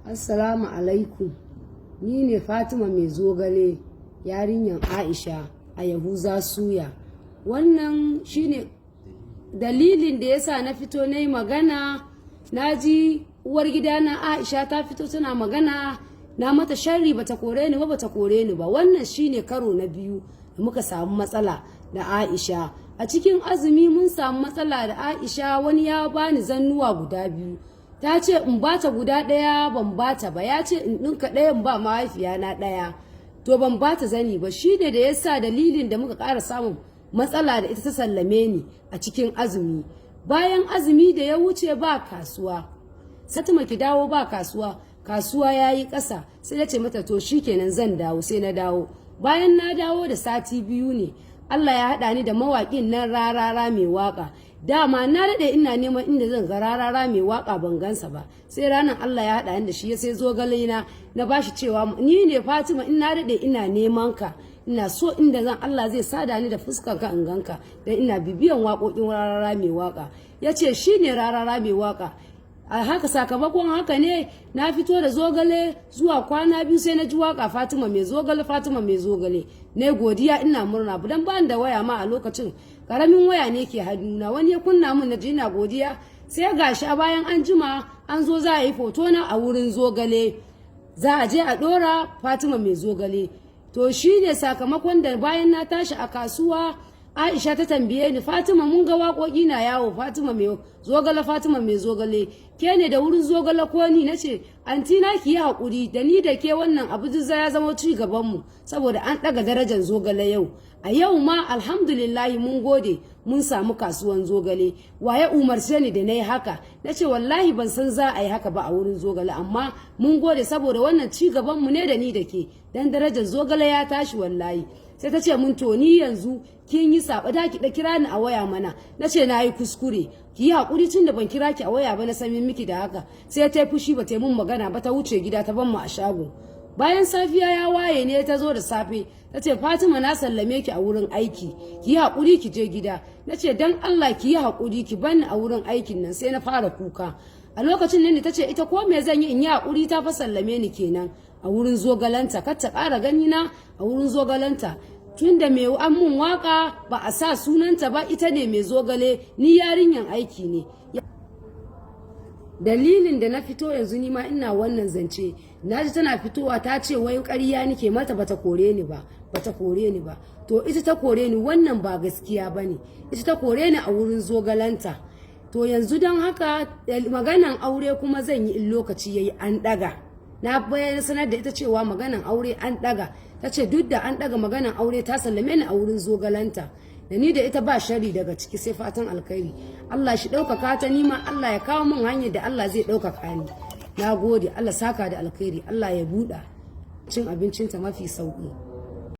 Assalamu alaikum. Ni ne Fatima mai zogale, yarinyar Aisha a Yahuza Suya. Wannan shine dalilin da yasa na fito nayi magana. Naji uwar gidana Aisha ta fito tana magana, na mata sharri bata kore ni ba. Wannan shine karo na biyu da muka samu matsala da Aisha. A cikin azumi mun samu matsala da Aisha, wani ya bani zannuwa guda biyu. Ta ce in bata guda ɗaya ban bata ba, ya ce in ɗinka ɗaya in ba mahaifiyana ɗaya, to ban bata zani ba. Shi ne da yasa dalilin da muka ƙara samun matsala da ita ta sallame ni a cikin azumi. Bayan azumi da ya wuce ba kasuwa, Fatima ki dawo ba kasuwa, kasuwa ya yi ƙasa. Sai na ce mata to shikenan zan dawo. Sai na dawo. Bayan na dawo da sati biyu ne Allah ya haɗa ni da mawaƙin nan RARARA mai waƙa. Dama na daɗe ina neman inda zan ga RARARA mai waƙa ban gansa ba. Sai ranar Allah ya haɗa ni da shi, ya sai zogale na bashi cewa ni ne Fatima, in na daɗe ina neman ka, ina so inda zan Allah zai sada ni da fuskar ka in ganka, dan ina bibiyan waƙoƙin RARARA mai waƙa. Ya ce shi ne RARARA mai waƙa. A haka sakamakon haka ne na fito da zogale, zuwa kwana biyu sai na ji waka Fatima mai zogale, Fatima mai zogale. Ne godiya, ina murna dan ba da waya ma a lokacin, karamin waya ne ke hannuna, wani ya kunna min na ji ina godiya. Sai gashi a bayan an jima an zo za a yi foto na a wurin zogale, za a je a dora Fatima mai zogale. To shine sakamakon da bayan na tashi a kasuwa Aisha ta tambaye ni, Fatima mun ga waƙoƙi na yawo, Fatima mai zogale, Fatima mai zogale, ke ne da wurin zogale ko ni? Nace anti na ki yi haƙuri, da ni da ke wannan abu ya zama ci gaban mu, saboda an ɗaga darajar zogale yau. A yau ma alhamdulillah mun gode mun samu kasuwan zogale. Waye umarce ni da nayi haka? Nace wallahi ban san za a yi haka ba a wurin zogale, amma mun gode saboda wannan ci gaban mu ne da ni da ke, dan darajar zogale ya tashi wallahi. Sai ta ce mun to ni yanzu kin yi saba, da ki da kira ni a waya mana. Nace na yi kuskure, ki yi hakuri tun da ban kira ki a waya ba na sami miki da haka. Sai ta yi fushi ba ta yi mun magana ba, ta wuce gida ta ban mu a shago. Bayan safiya ya waye ne ta zo da safe ta ce Fatima na sallame ki a wurin aiki, ki yi hakuri ki je gida. Nace dan Allah ki yi hakuri ki bani a wurin aikin nan. Sai na fara kuka. A lokacin nan ne ta ce ita ko me zan yi in yi hakuri, ta fa sallame ni kenan a wurin zogalanta, kar ta ƙara gani na a wurin zogalanta. Tunda mai an mun waka ba a sa sunanta ba, ita ne mai zogale, ni yarinyan aiki ne. Dalilin da na fito yanzu ni ma ina wannan zance, naji tana fitowa ta ce wai ƙarya nike mata, bata kore ni ba. To ita ta kore ni, wannan ba gaskiya bane. Ita ta kore ni a wurin zogalanta. To yanzu don haka maganan aure kuma zan yi in lokaci yayi an daga. Na bayyana sanar da ita cewa maganan aure an daga. Ta ce duk da an daga maganan aure ta sallame ni a wurin zogalanta, da ni da ita ba shari daga ciki sai fatan alkhairi. Allah shi ɗaukaka ta, nima Allah ya kawo min hanyar da Allah zai ɗaukaka ni. Na gode, Allah saka da alkhairi, Allah ya buɗa cin abincinta mafi sauƙi.